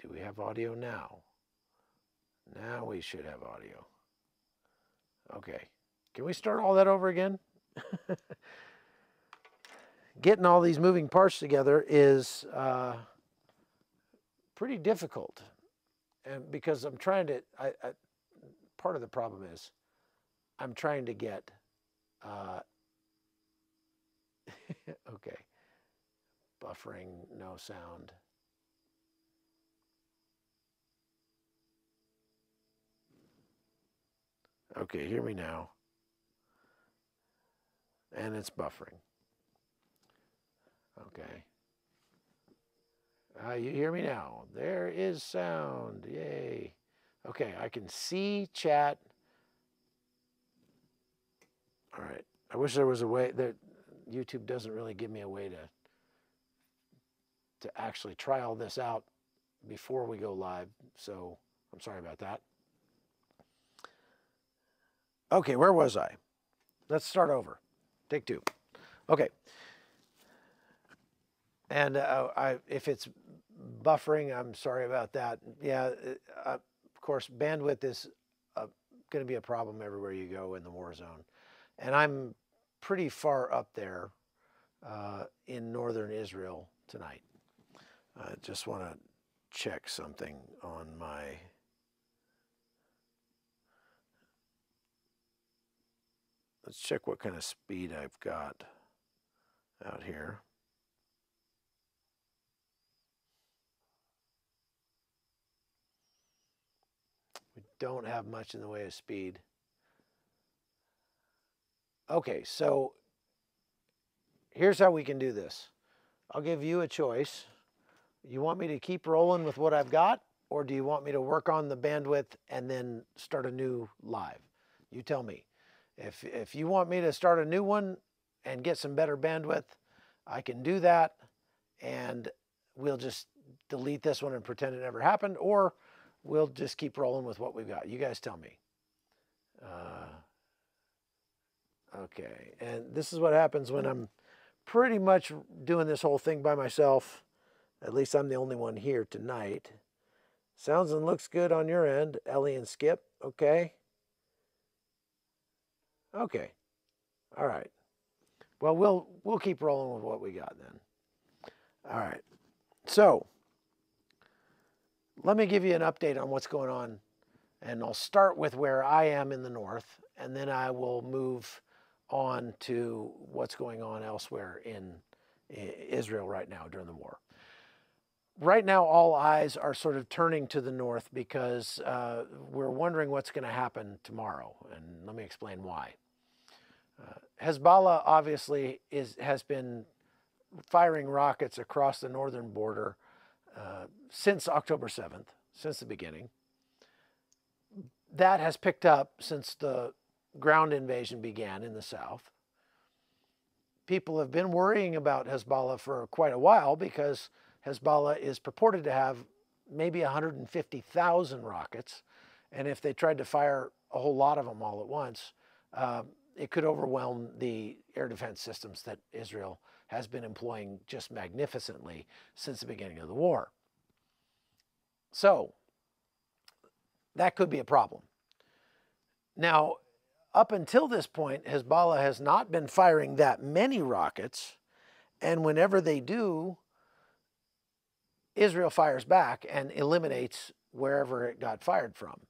Do we have audio now? Now we should have audio. Okay. Can we start all that over again? Getting all these moving parts together is pretty difficult. And because I'm trying to, part of the problem is I'm trying to get, okay, buffering, no sound. Okay, hear me now. And it's buffering. Okay. You hear me now. There is sound. Yay. Okay, I can see chat. All right. I wish there was a way that YouTube doesn't really give me a way to actually try all this out before we go live. So I'm sorry about that. Okay, where was I? Let's start over. Take two. Okay. And if it's buffering, I'm sorry about that. Yeah, of course, bandwidth is going to be a problem everywhere you go in the war zone. And I'm pretty far up there in northern Israel tonight. I just want to check something on my... Let's check what kind of speed I've got out here. We don't have much in the way of speed. Okay, so here's how we can do this. I'll give you a choice. You want me to keep rolling with what I've got, or do you want me to work on the bandwidth and then start a new live? You tell me. If you want me to start a new one and get some better bandwidth, I can do that, and we'll just delete this one and pretend it never happened, or we'll just keep rolling with what we've got. You guys tell me. Okay, and this is what happens when I'm pretty much doing this whole thing by myself. At least I'm the only one here tonight. Sounds and looks good on your end, Ellie and Skip. Okay. Okay. All right. Well, we'll keep rolling with what we got then. All right. So let me give you an update on what's going on, and I'll start with where I am in the north, and then I will move on to what's going on elsewhere in Israel right now during the war. Right now, all eyes are sort of turning to the north because we're wondering what's going to happen tomorrow, and let me explain why. Hezbollah obviously has been firing rockets across the northern border since October 7th, since the beginning. That has picked up since the ground invasion began in the south. People have been worrying about Hezbollah for quite a while because Hezbollah is purported to have maybe 150,000 rockets, and if they tried to fire a whole lot of them all at once, it could overwhelm the air defense systems that Israel has been employing just magnificently since the beginning of the war. So that could be a problem. Now, up until this point, Hezbollah has not been firing that many rockets, and whenever they do, Israel fires back and eliminates wherever it got fired from.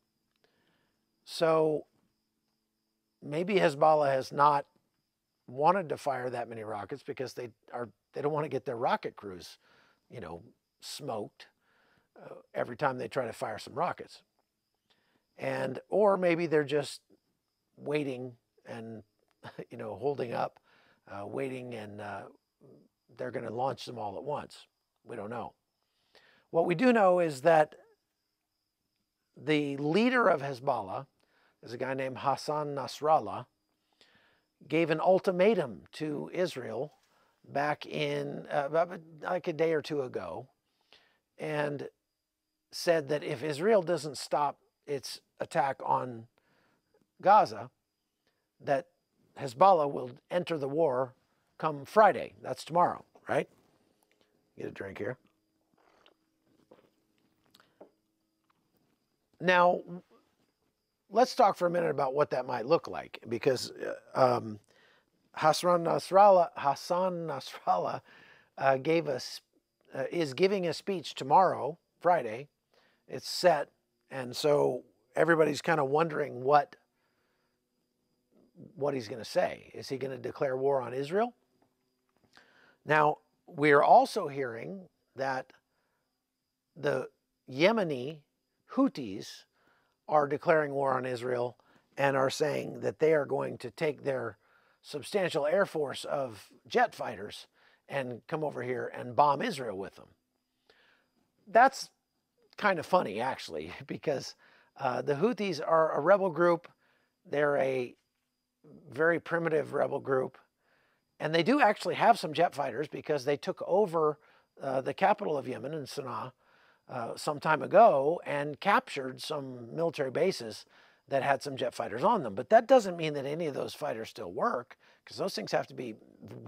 So maybe Hezbollah has not wanted to fire that many rockets because they don't want to get their rocket crews, smoked every time they try to fire some rockets. Or maybe they're just waiting and, holding up, waiting, and they're going to launch them all at once. We don't know. What we do know is that the leader of Hezbollah is a guy named Hassan Nasrallah, gave an ultimatum to Israel back in like a day or two ago, and said that if Israel doesn't stop its attack on Gaza, that Hezbollah will enter the war come Friday. That's tomorrow, right? Get a drink here. Now, let's talk for a minute about what that might look like, because Hassan Nasrallah is giving a speech tomorrow, Friday. It's set, and so everybody's kind of wondering what he's going to say. Is he going to declare war on Israel? Now, we're also hearing that the Yemeni Houthis are declaring war on Israel and are saying that they are going to take their substantial air force of jet fighters and come over here and bomb Israel with them. That's kind of funny, actually, because the Houthis are a rebel group. They're a very primitive rebel group. And they do actually have some jet fighters, because they took over the capital of Yemen in Sana'a some time ago and captured some military bases that had some jet fighters on them. But that doesn't mean that any of those fighters still work, because those things have to be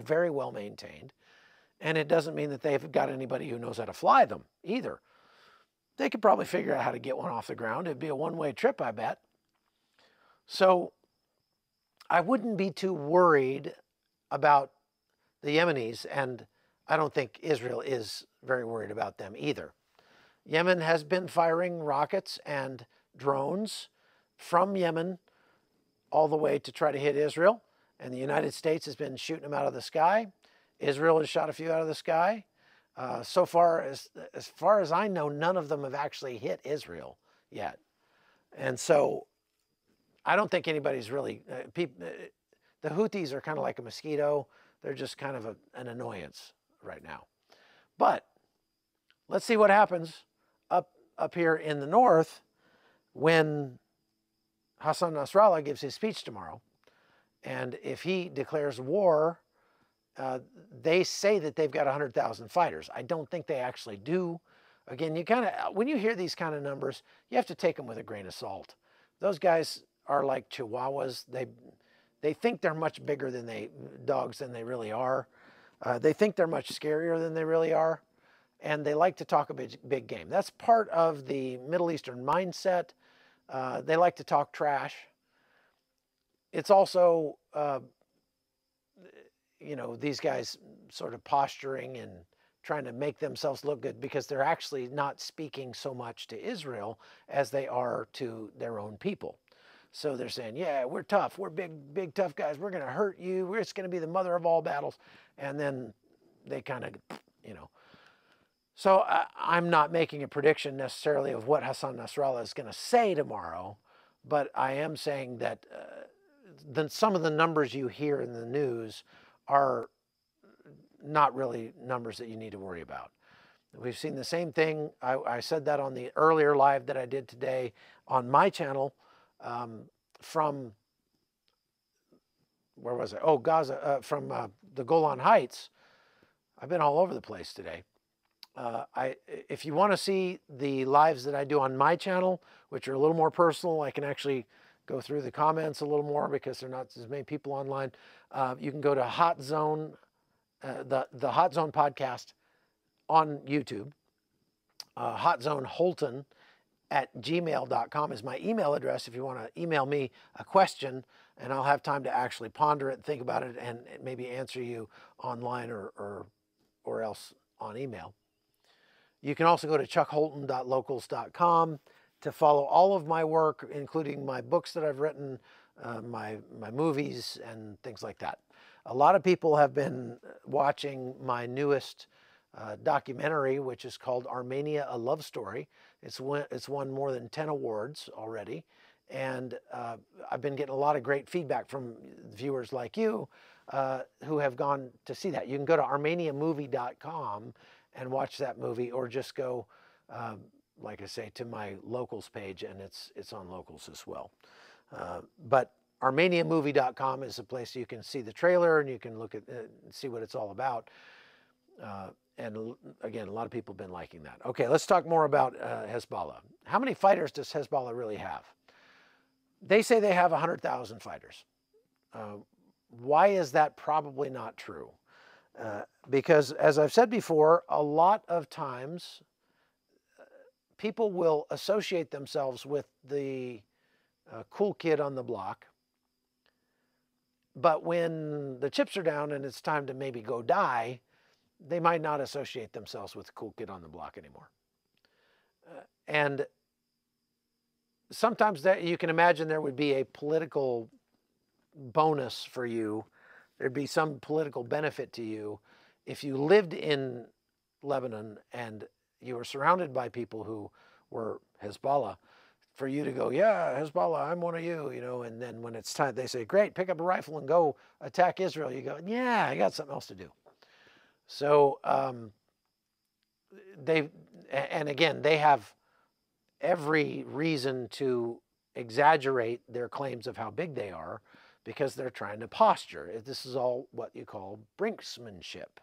very well maintained. And it doesn't mean that they've got anybody who knows how to fly them either. They could probably figure out how to get one off the ground. It'd be a one-way trip, I bet. So I wouldn't be too worried about the Yemenis, and I don't think Israel is very worried about them either. Yemen has been firing rockets and drones from Yemen all the way to try to hit Israel, and the United States has been shooting them out of the sky. Israel has shot a few out of the sky. So far as I know, none of them have actually hit Israel yet. And so I don't think anybody's really, the Houthis are kind of like a mosquito. They're just kind of an annoyance right now. But let's see what happens up here in the north when Hassan Nasrallah gives his speech tomorrow. And if he declares war, they say that they've got 100,000 fighters. I don't think they actually do. Again, when you hear these kind of numbers, you have to take them with a grain of salt. Those guys are like chihuahuas. They think they're much bigger than dogs than they really are. They think they're much scarier than they really are. And they like to talk a big game. That's part of the Middle Eastern mindset. They like to talk trash. It's also, these guys sort of posturing and trying to make themselves look good, because they're actually not speaking so much to Israel as they are to their own people. So they're saying, yeah, we're tough. We're big, tough guys. We're going to hurt you. It's going to be the mother of all battles. And then they kind of, So I'm not making a prediction necessarily of what Hassan Nasrallah is going to say tomorrow, but I am saying that some of the numbers you hear in the news are not really numbers that you need to worry about. We've seen the same thing. I said that on the earlier live that I did today on my channel from, where was I? Oh, Gaza, from the Golan Heights. I've been all over the place today. If you want to see the lives that I do on my channel, which are a little more personal, I can actually go through the comments a little more because there are not as many people online. You can go to Hot Zone, the Hot Zone podcast on YouTube. Hot Zone Holton @gmail.com is my email address if you want to email me a question, and I'll have time to actually ponder it, think about it, and maybe answer you online or else on email. You can also go to chuckholton.locals.com to follow all of my work, including my books that I've written, my movies, and things like that. A lot of people have been watching my newest documentary, which is called Armenia, A Love Story. It's won more than 10 awards already. And I've been getting a lot of great feedback from viewers like you who have gone to see that. You can go to armeniamovie.com and watch that movie, or just go, like I say, to my locals page, and it's on locals as well. But armeniamovie.com is a place you can see the trailer, and you can look at see what it's all about. And again, a lot of people have been liking that. Okay, let's talk more about Hezbollah. How many fighters does Hezbollah really have? They say they have 100,000 fighters. Why is that probably not true? Because, as I've said before, a lot of times people will associate themselves with the cool kid on the block. But when the chips are down and it's time to maybe go die, they might not associate themselves with the cool kid on the block anymore. And sometimes that you can imagine there would be a political bonus for you. There'd be some political benefit to you if you lived in Lebanon and you were surrounded by people who were Hezbollah, for you to go, yeah, Hezbollah, I'm one of you, you know, and then when it's time, they say, great, pick up a rifle and go attack Israel. You go, yeah, I got something else to do. So and again, they have every reason to exaggerate their claims of how big they are because they're trying to posture. This is all what you call brinksmanship.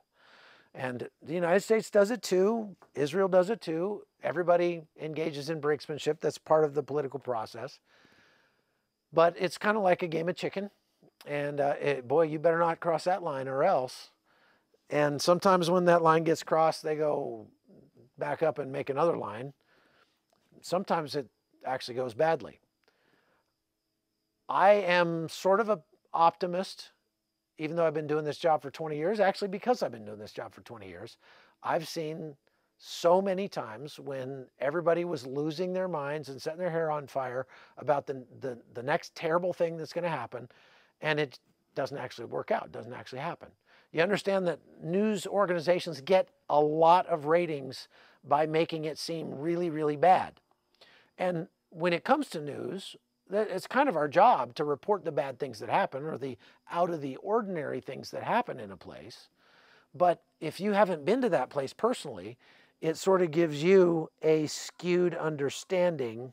And the United States does it too. Israel does it too. Everybody engages in brinksmanship. That's part of the political process. But it's kind of like a game of chicken. And boy, you better not cross that line or else. And sometimes when that line gets crossed, they go back up and make another line. Sometimes it actually goes badly. I am sort of an optimist, even though I've been doing this job for 20 years. Actually, because I've been doing this job for 20 years, I've seen so many times when everybody was losing their minds and setting their hair on fire about the next terrible thing that's going to happen, and it doesn't actually work out, doesn't actually happen. You understand that news organizations get a lot of ratings by making it seem really, really bad. And when it comes to news, it's kind of our job to report the bad things that happen or the out of the ordinary things that happen in a place. But if you haven't been to that place personally, it sort of gives you a skewed understanding.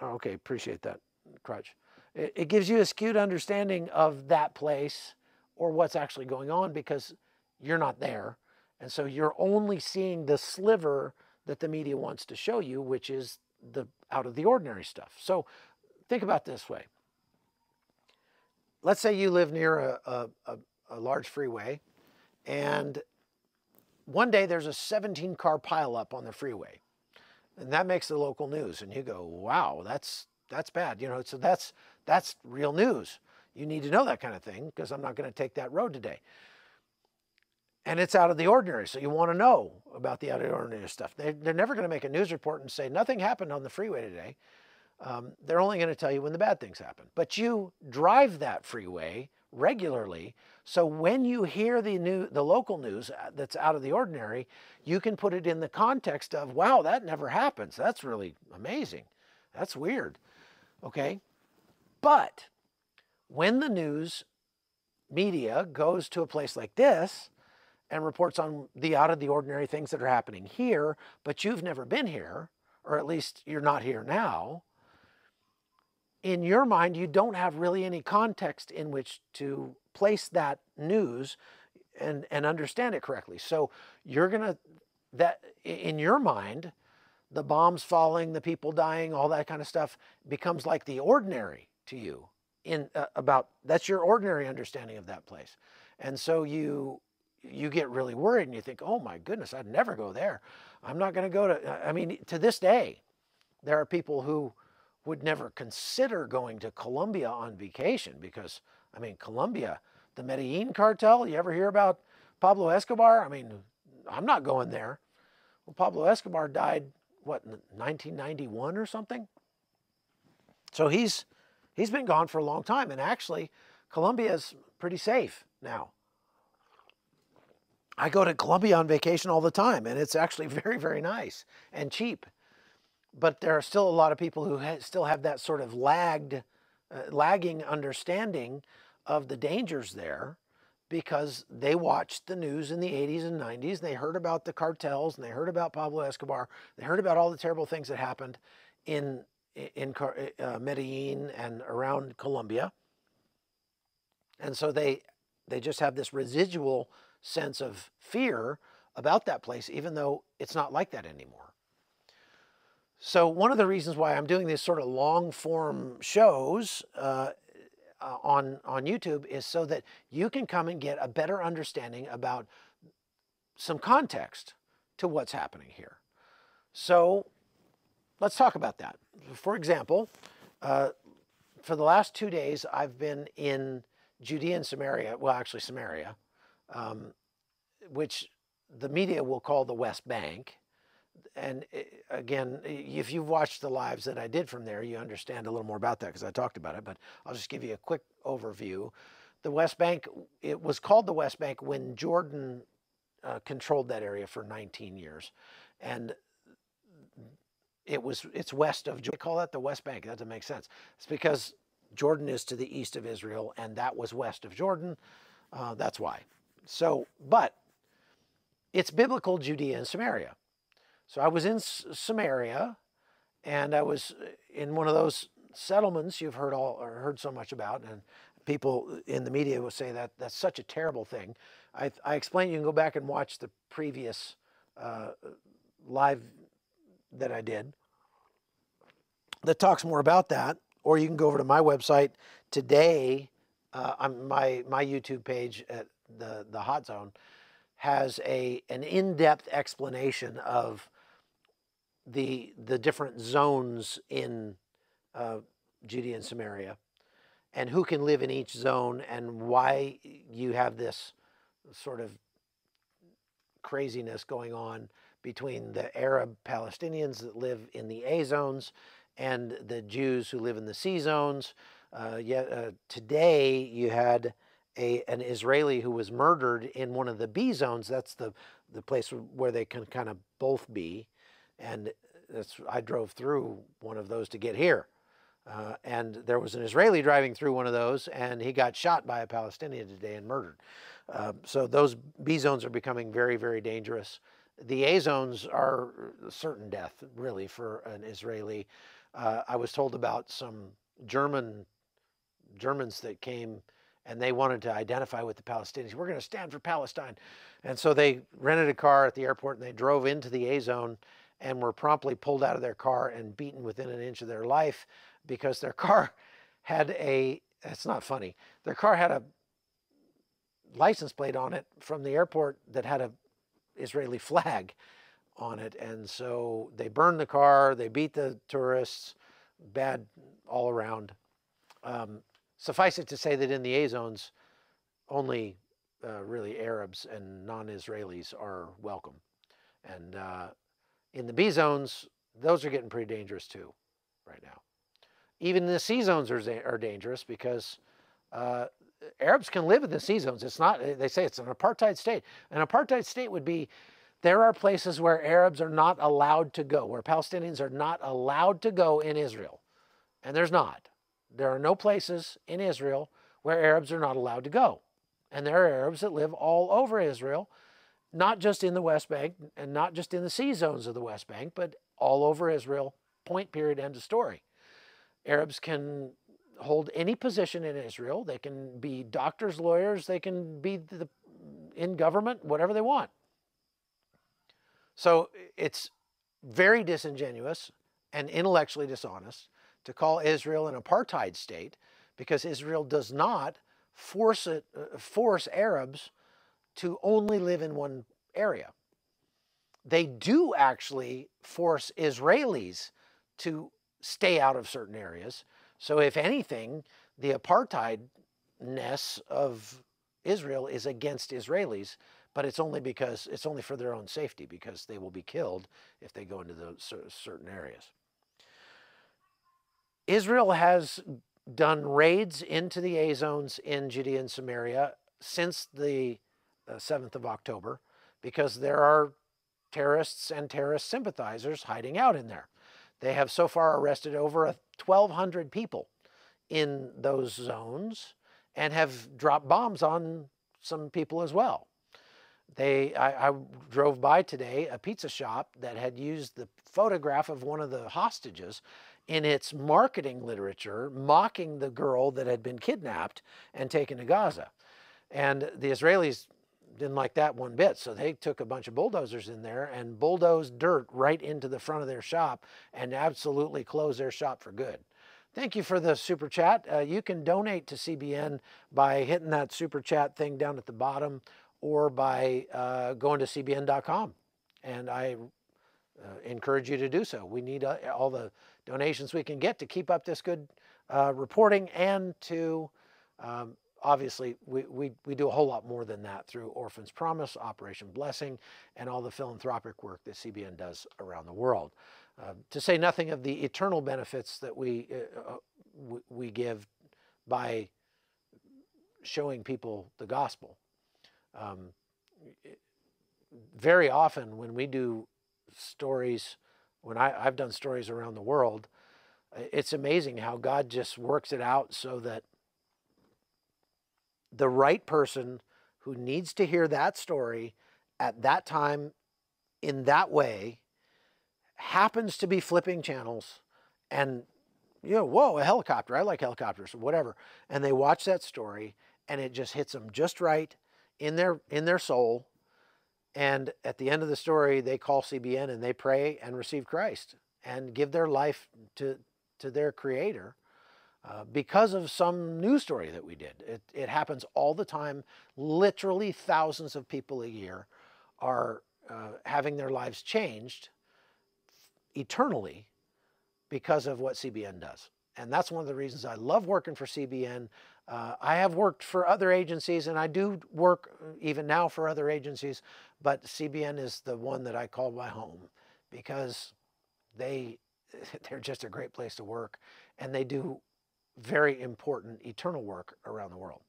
Okay, appreciate that, Crutch. It gives you a skewed understanding of that place or what's actually going on because you're not there. And so you're only seeing the sliver that the media wants to show you, which is the out of the ordinary stuff. So think about it this way. Let's say you live near a large freeway, and one day there's a 17-car pileup on the freeway, and that makes the local news. And you go, wow, that's bad. You know, so that's real news. You need to know that kind of thing because I'm not going to take that road today. And it's out of the ordinary, so you want to know about the out of the ordinary stuff. They're never going to make a news report and say, nothing happened on the freeway today. They're only going to tell you when the bad things happen. But you drive that freeway regularly, so when you hear the local news that's out of the ordinary, you can put it in the context of, wow, that never happens. That's really amazing. That's weird. Okay? But when the news media goes to a place like this, and reports on the out of the ordinary things that are happening here, but you've never been here, or at least you're not here now, in your mind, you don't have really any context in which to place that news and understand it correctly. So you're going to, in your mind, the bombs falling, the people dying, all that kind of stuff becomes like the ordinary to you that's your ordinary understanding of that place. And so you get really worried and you think, oh my goodness, I'd never go there. I'm not going to go to, I mean, to this day, there are people who would never consider going to Colombia on vacation because, I mean, Colombia, the Medellin cartel, you ever hear about Pablo Escobar? I mean, I'm not going there. Well, Pablo Escobar died, what, in 1991 or something? So he's been gone for a long time. And actually, Colombia is pretty safe now. I go to Colombia on vacation all the time, and it's actually very, very nice and cheap. But there are still a lot of people who still have that sort of lagging understanding of the dangers there because they watched the news in the 80s and 90s. And they heard about the cartels, and they heard about Pablo Escobar. They heard about all the terrible things that happened in Medellin and around Colombia. And so they just have this residual sense of fear about that place, even though it's not like that anymore. So one of the reasons why I'm doing these sort of long form shows on YouTube is so that you can come and get a better understanding about some context. to what's happening here. So let's talk about that. For example, for the last 2 days, I've been in Judea and Samaria, well, actually Samaria, which the media will call the West Bank. And again, if you've watched the lives that I did from there, you understand a little more about that because I talked about it, but I'll just give you a quick overview. The West Bank, it was called the West Bank when Jordan controlled that area for 19 years. And it's west of Jordan. They call that the West Bank. That doesn't make sense. It's because Jordan is to the east of Israel, and that was west of Jordan. That's why. So, but it's biblical Judea and Samaria. So I was in Samaria, and I was in one of those settlements you've heard so much about, and people in the media will say that that's such a terrible thing. I explained, you can go back and watch the previous live that I did that talks more about that, or you can go over to my website today. My YouTube page at the Hot Zone has an in-depth explanation of the different zones in Judea and Samaria, and who can live in each zone, and why you have this sort of craziness going on between the Arab Palestinians that live in the A zones and the Jews who live in the C zones. Today you had an Israeli who was murdered in one of the B zones. That's the place where they can kind of both be. And I drove through one of those to get here. And there was an Israeli driving through one of those, and he got shot by a Palestinian today and murdered. So those B zones are becoming very, very dangerous. The A zones are certain death, really, for an Israeli. I was told about some Germans that came, and they wanted to identify with the Palestinians. We're going to stand for Palestine. And so they rented a car at the airport, and they drove into the A zone and were promptly pulled out of their car and beaten within an inch of their life because their car had it's not funny, their car had a license plate on it from the airport that had a Israeli flag on it. And so they burned the car, they beat the tourists, bad all around. Suffice it to say that in the A zones, only really Arabs and non-Israelis are welcome. And in the B zones, those are getting pretty dangerous too right now. Even the C zones are dangerous because Arabs can live in the C zones. It's not, they say it's an apartheid state. An apartheid state would be, there are places where Arabs are not allowed to go, where Palestinians are not allowed to go in Israel. And there's not. There are no places in Israel where Arabs are not allowed to go. And there are Arabs that live all over Israel, not just in the West Bank and not just in the C zones of the West Bank, but all over Israel, point, period, end of story. Arabs can hold any position in Israel. They can be doctors, lawyers, they can be in government, whatever they want. So it's very disingenuous and intellectually dishonest to call Israel an apartheid state, because Israel does not force Arabs to only live in one area. They do actually force Israelis to stay out of certain areas. So if anything, the apartheidness of Israel is against Israelis, but it's only for their own safety, because they will be killed if they go into those certain areas. Israel has done raids into the A zones in Judea and Samaria since the 7th of October, because there are terrorists and terrorist sympathizers hiding out in there. They have so far arrested over 1,200 people in those zones and have dropped bombs on some people as well. I drove by today a pizza shop that had used the photograph of one of the hostages in its marketing literature, mocking the girl that had been kidnapped and taken to Gaza. And the Israelis didn't like that one bit, so they took a bunch of bulldozers in there and bulldozed dirt right into the front of their shop and absolutely closed their shop for good. Thank you for the super chat. You can donate to CBN by hitting that super chat thing down at the bottom, or by going to cbn.com And I encourage you to do so. We need all the donations we can get to keep up this good reporting, and to obviously we do a whole lot more than that through Orphans Promise, Operation Blessing, and all the philanthropic work that CBN does around the world. To say nothing of the eternal benefits that we give by showing people the gospel. Very often when we do stories, when I've done stories around the world, it's amazing how God just works it out so that the right person who needs to hear that story at that time in that way happens to be flipping channels, and whoa, a helicopter, I like helicopters, or whatever, and they watch that story and it just hits them just right in their soul. And at the end of the story, they call CBN and they pray and receive Christ and give their life to their Creator because of some news story that we did. It happens all the time. Literally thousands of people a year are having their lives changed eternally because of what CBN does. And that's one of the reasons I love working for CBN. I have worked for other agencies, and I do work even now for other agencies, but CBN is the one that I call my home, because they're just a great place to work, and they do very important eternal work around the world.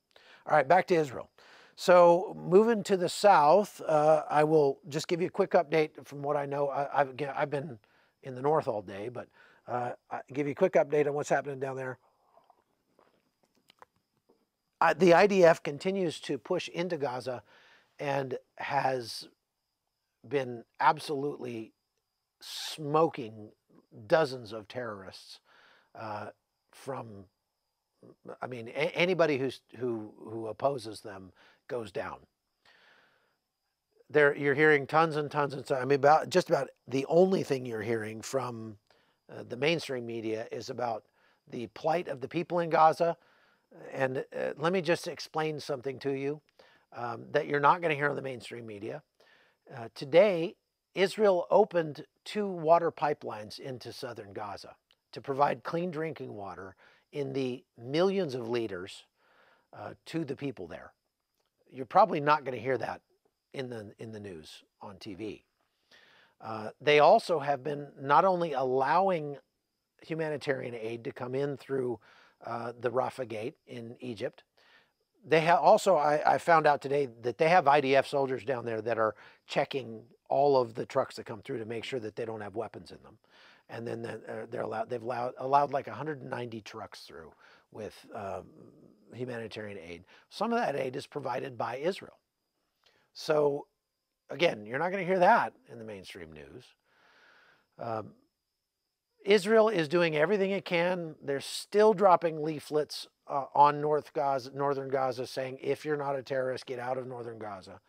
All right, back to Israel. So moving to the south, I will just give you a quick update from what I know. I've been in the north all day, but I'll give you a quick update on what's happening down there. The IDF continues to push into Gaza and has been absolutely smoking dozens of terrorists from, I mean, anybody who opposes them goes down. You're hearing tons and tons and tons. I mean, just about the only thing you're hearing from the mainstream media is about the plight of the people in Gaza. And let me just explain something to you that you're not going to hear on the mainstream media. Today, Israel opened 2 water pipelines into southern Gaza to provide clean drinking water in the millions of liters to the people there. You're probably not going to hear that in the news on TV. They also have been not only allowing humanitarian aid to come in through the Rafah Gate in Egypt. They have also, I found out today that they have IDF soldiers down there that are checking all of the trucks that come through to make sure that they don't have weapons in them. And then they've allowed like 190 trucks through with humanitarian aid. Some of that aid is provided by Israel. So again, you're not going to hear that in the mainstream news. Israel is doing everything it can. They're still dropping leaflets on northern Gaza saying, if you're not a terrorist, get out of northern Gaza.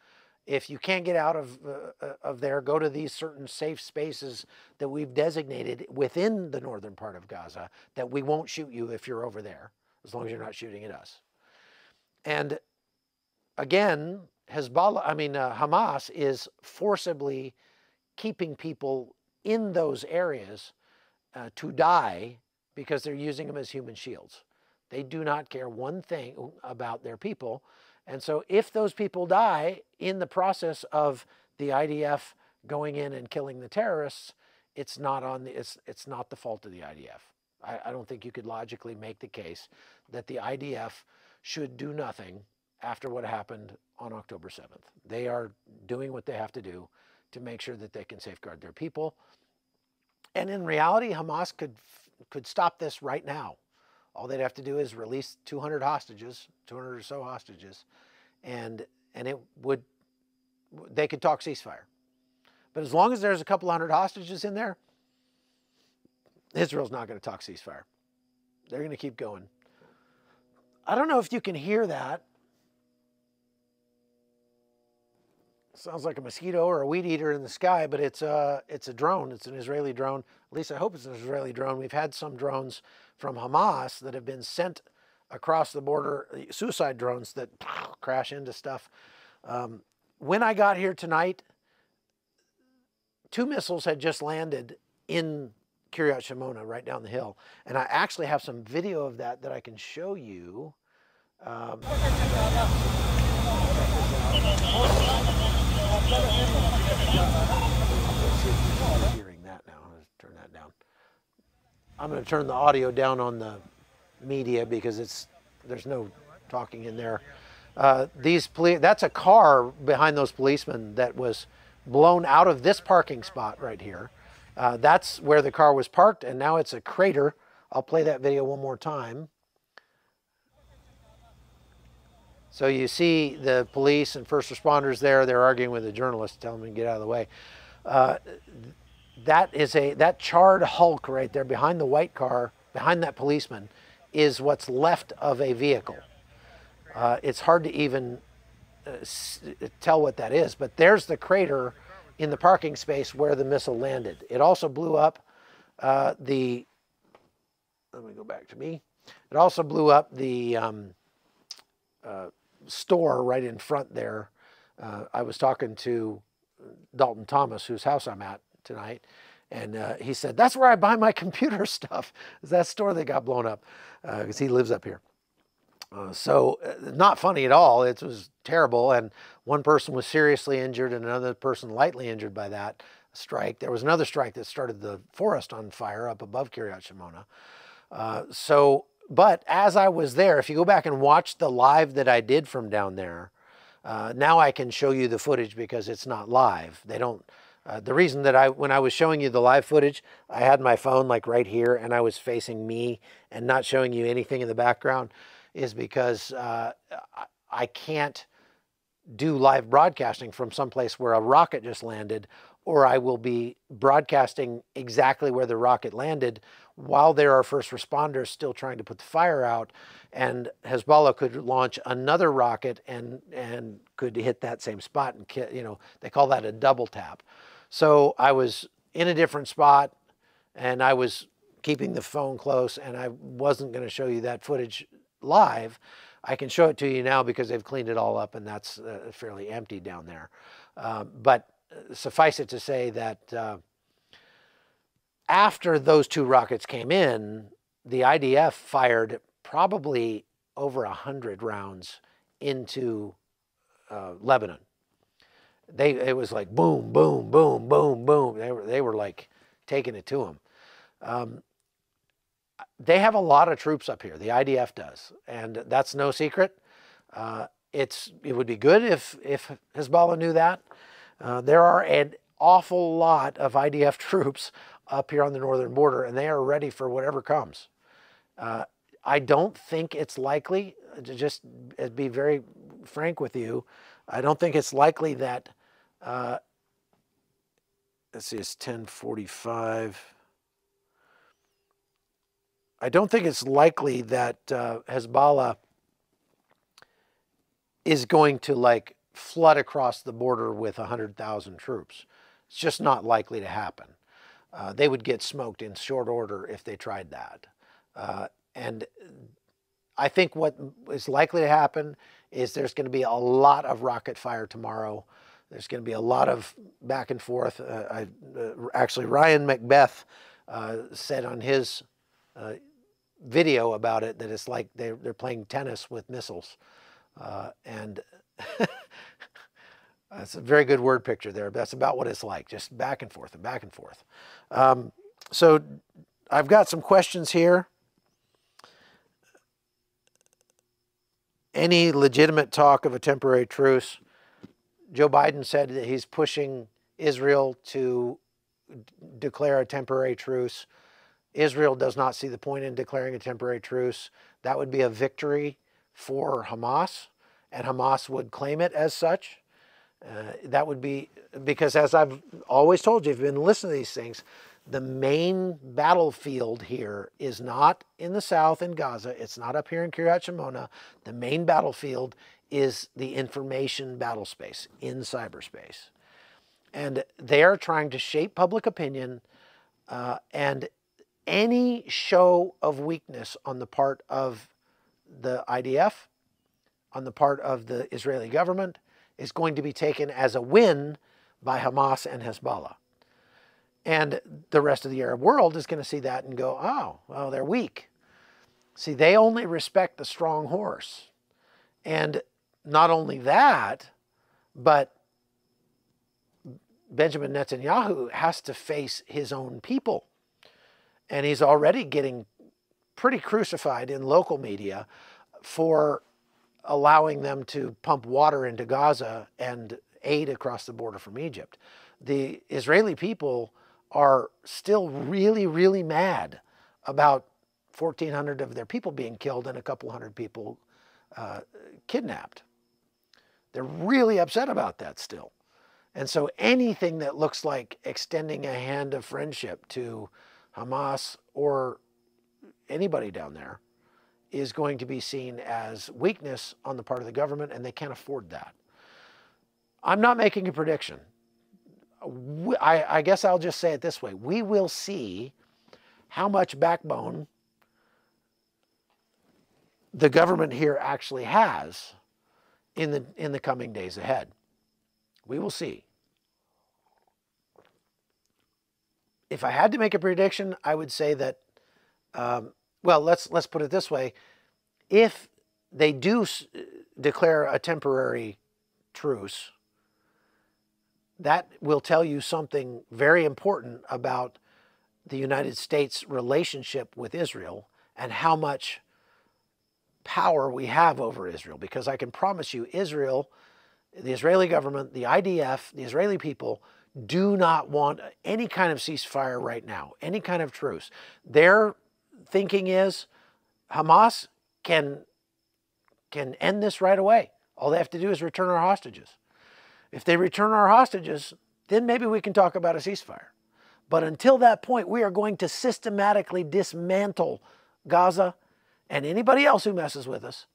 If you can't get out of there, go to these certain safe spaces that we've designated within the northern part of Gaza, that we won't shoot you if you're over there, as long as you're not shooting at us. And again, Hamas is forcibly keeping people in those areas to die because they're using them as human shields. They do not care one thing about their people. And so if those people die in the process of the IDF going in and killing the terrorists, it's not the fault of the IDF. I don't think you could logically make the case that the IDF should do nothing after what happened on October 7th. They are doing what they have to do to make sure that they can safeguard their people. And in reality, Hamas could stop this right now. All they'd have to do is release 200 or so hostages, and they could talk ceasefire. But as long as there's a couple hundred hostages in there, Israel's not going to talk ceasefire. They're going to keep going. I don't know if you can hear that. Sounds like a mosquito or a weed eater in the sky, but it's a drone. It's an Israeli drone. At least I hope it's an Israeli drone. We've had some drones from Hamas that have been sent across the border, suicide drones that crash into stuff. When I got here tonight, 2 missiles had just landed in Kiryat Shemona, right down the hill. And I actually have some video of that I can show you. Let's see if you're hearing that now. Let's turn that down. I'm going to turn the audio down on the media because there's no talking in there. That's a car behind those policemen that was blown out of this parking spot right here. That's where the car was parked, and now it's a crater. I'll play that video one more time. So you see the police and first responders there. They're arguing with a journalist, telling him to get out of the way. That charred hulk right there behind the white car, behind that policeman, is what's left of a vehicle. It's hard to even tell what that is, but there's the crater in the parking space where the missile landed. It also blew up let me go back to me. It also blew up the store right in front there. I was talking to Dalton Thomas, whose house I'm at tonight, and he said, that's where I buy my computer stuff, is that store that got blown up, because he lives up here. So not funny at all. It was terrible, and one person was seriously injured and another person lightly injured by that strike. There was another strike that started the forest on fire up above Kiryat Shemona. But as I was there, if you go back and watch the live that I did from down there, now I can show you the footage because it's not live. They don't. The reason that when I was showing you the live footage, I had my phone like right here and I was facing me and not showing you anything in the background is because I can't do live broadcasting from someplace where a rocket just landed, or I will be broadcasting exactly where the rocket landed while there are first responders still trying to put the fire out, and Hezbollah could launch another rocket and could hit that same spot, and they call that a double tap. So I was in a different spot and I was keeping the phone close, and I wasn't going to show you that footage live. I can show it to you now because they've cleaned it all up and that's fairly empty down there. But suffice it to say that after those 2 rockets came in, the IDF fired probably over 100 rounds into Lebanon. It was like boom, boom, boom, boom, boom. They were like taking it to them. They have a lot of troops up here. The IDF does, and that's no secret. It would be good if Hezbollah knew that. There are an awful lot of IDF troops up here on the northern border, and they are ready for whatever comes. I don't think it's likely, to just be very frank with you, I don't think it's likely that, let's see, it's 10:45. I don't think it's likely that Hezbollah is going to like flood across the border with 100,000 troops. It's just not likely to happen. They would get smoked in short order if they tried that. And I think what is likely to happen is there's going to be a lot of rocket fire tomorrow. There's going to be a lot of back and forth. Actually, Ryan Macbeth said on his video about it that it's like they're playing tennis with missiles. And that's a very good word picture there. But that's about what it's like, just back and forth and back and forth. So I've got some questions here. Any legitimate talk of a temporary truce? Joe Biden said that he's pushing Israel to declare a temporary truce. Israel does not see the point in declaring a temporary truce. That would be a victory for Hamas, and Hamas would claim it as such. That would be, because as I've always told you, if you've been listening to these things, the main battlefield here is not in the south in Gaza. It's not up here in Kiryat Shemona. The main battlefield is the information battle space in cyberspace. And they are trying to shape public opinion, and any show of weakness on the part of the IDF, on the part of the Israeli government, is going to be taken as a win by Hamas and Hezbollah. And the rest of the Arab world is going to see that and go, oh, well, they're weak. See, they only respect the strong horse. And not only that, but Benjamin Netanyahu has to face his own people. And he's already getting pretty crucified in local media for allowing them to pump water into Gaza and aid across the border from Egypt. The Israeli people are still really, really mad about 1,400 of their people being killed and a couple hundred people kidnapped. They're really upset about that still. And so anything that looks like extending a hand of friendship to Hamas or anybody down there is going to be seen as weakness on the part of the government, and they can't afford that. I'm not making a prediction. I guess I'll just say it this way. We will see how much backbone the government here actually has in the coming days ahead. We will see. If I had to make a prediction, I would say that, well, let's put it this way. If they do declare a temporary truce, that will tell you something very important about the United States' relationship with Israel and how much power we have over Israel. Because I can promise you, Israel, the Israeli government, the IDF, the Israeli people do not want any kind of ceasefire right now, any kind of truce. Their thinking is Hamas can end this right away. All they have to do is return our hostages. If they return our hostages, then maybe we can talk about a ceasefire. But until that point, we are going to systematically dismantle Gaza and anybody else who messes with us.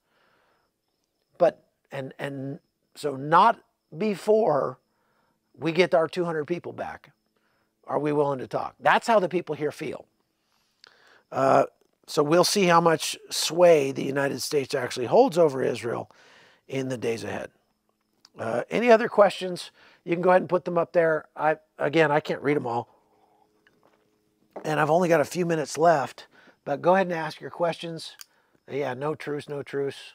But, and so not before we get our 200 people back are we willing to talk. That's how the people here feel. So we'll see how much sway the United States actually holds over Israel in the days ahead. Any other questions? You can go ahead and put them up there. Again, I can't read them all. And I've only got a few minutes left, but go ahead and ask your questions. Yeah, no truce, no truce.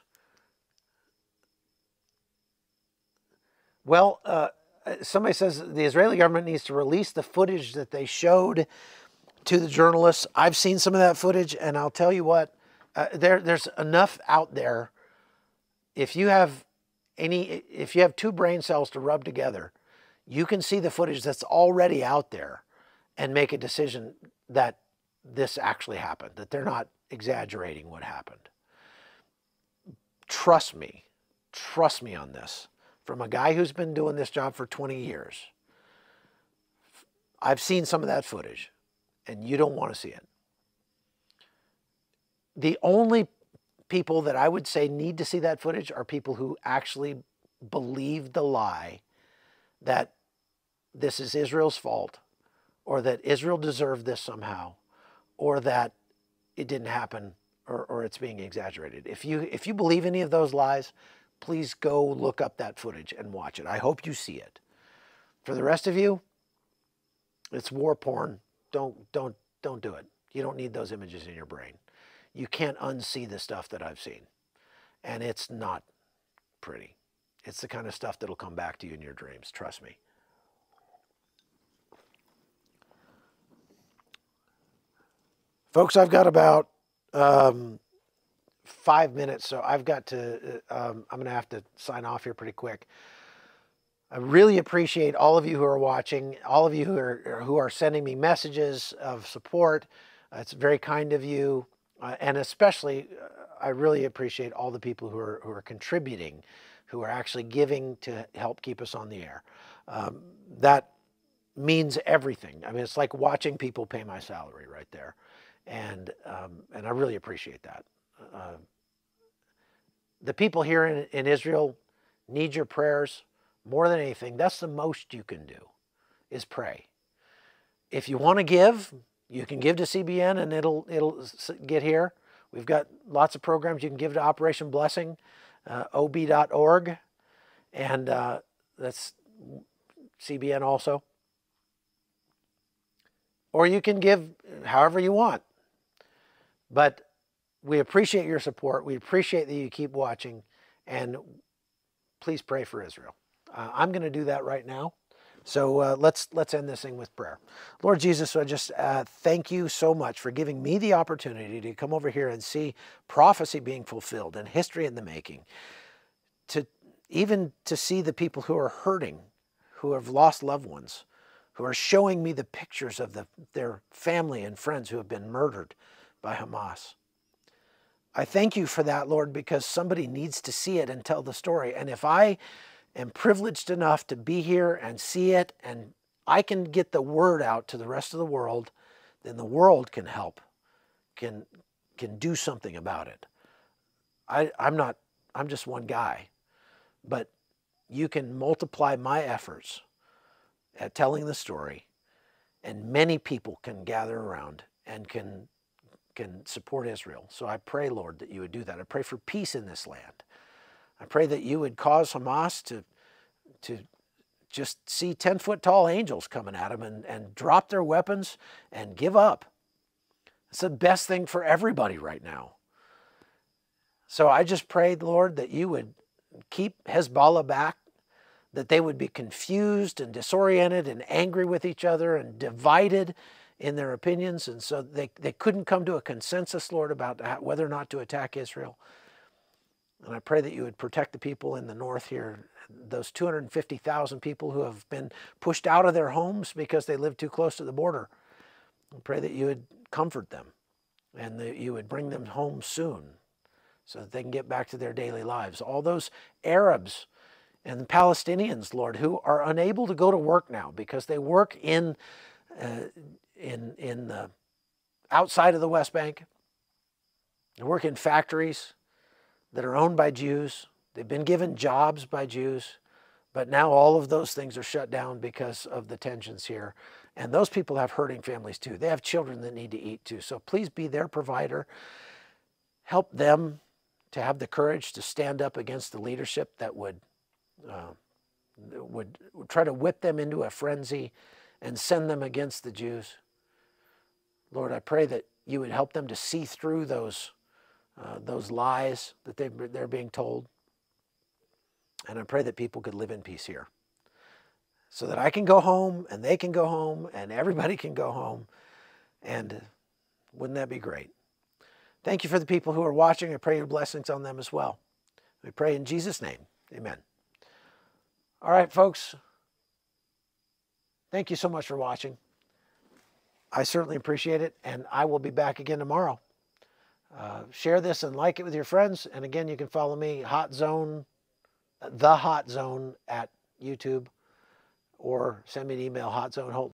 Well, somebody says the Israeli government needs to release the footage that they showed to the journalists. I've seen some of that footage, and I'll tell you what, there's enough out there. If you have two brain cells to rub together, you can see the footage that's already out there and make a decision that this actually happened, that they're not exaggerating what happened. Trust me on this. From a guy who's been doing this job for 20 years, I've seen some of that footage, and you don't want to see it. The only people that I would say need to see that footage are people who actually believe the lie that this is Israel's fault, or that Israel deserved this somehow, or that it didn't happen, or it's being exaggerated. If you believe any of those lies, please go look up that footage and watch it. I hope you see it. For the rest of you, it's war porn. Don't do it. You don't need those images in your brain. You can't unsee the stuff that I've seen. And it's not pretty. It's the kind of stuff that'll come back to you in your dreams. Trust me. Folks, I've got about 5 minutes, so I've got to, I'm going to have to sign off here pretty quick. I really appreciate all of you who are watching, all of you who are sending me messages of support. It's very kind of you, and especially I really appreciate all the people who are contributing, who are actually giving to help keep us on the air. That means everything. I mean, it's like watching people pay my salary right there, and I really appreciate that. The people here in Israel need your prayers more than anything. That's the most you can do, is pray. If you want to give, you can give to CBN and it'll get here. We've got lots of programs you can give to Operation Blessing, ob.org, and that's CBN also. or you can give however you want. But we appreciate your support. We appreciate that you keep watching, and please pray for Israel. I'm going to do that right now. So let's end this thing with prayer. Lord Jesus, I just thank you so much for giving me the opportunity to come over here and see prophecy being fulfilled and history in the making. Even to see the people who are hurting, who have lost loved ones, who are showing me the pictures of their family and friends who have been murdered by Hamas. I thank you for that, Lord, because somebody needs to see it and tell the story. And if I am privileged enough to be here and see it, and I can get the word out to the rest of the world, then the world can help, can do something about it. I'm just one guy, but you can multiply my efforts at telling the story, and many people can gather around and can support Israel. So I pray, Lord, that you would do that. I pray for peace in this land. I pray that you would cause Hamas to just see 10-foot-tall angels coming at them and drop their weapons and give up. It's the best thing for everybody right now. So I just prayed, Lord, that you would keep Hezbollah back, that they would be confused and disoriented and angry with each other and divided in their opinions. And so they couldn't come to a consensus, Lord, about whether or not to attack Israel. And I pray that you would protect the people in the north here, those 250,000 people who have been pushed out of their homes because they live too close to the border. I pray that you would comfort them and that you would bring them home soon so that they can get back to their daily lives. All those Arabs and Palestinians, Lord, who are unable to go to work now because they work in the outside of the West Bank. They work in factories that are owned by Jews. They've been given jobs by Jews, but now all of those things are shut down because of the tensions here. And those people have hurting families too. They have children that need to eat too. So please be their provider. Help them to have the courage to stand up against the leadership that would try to whip them into a frenzy and send them against the Jews. Lord, I pray that you would help them to see through those lies that they're being told. And I pray that people could live in peace here so that I can go home and they can go home and everybody can go home. And wouldn't that be great? Thank you for the people who are watching. I pray your blessings on them as well. We pray in Jesus' name. Amen. All right, folks. Thank you so much for watching. I certainly appreciate it, and I will be back again tomorrow. Share this and like it with your friends. And again, you can follow me, The Hot Zone at YouTube, or send me an email, hotzoneholton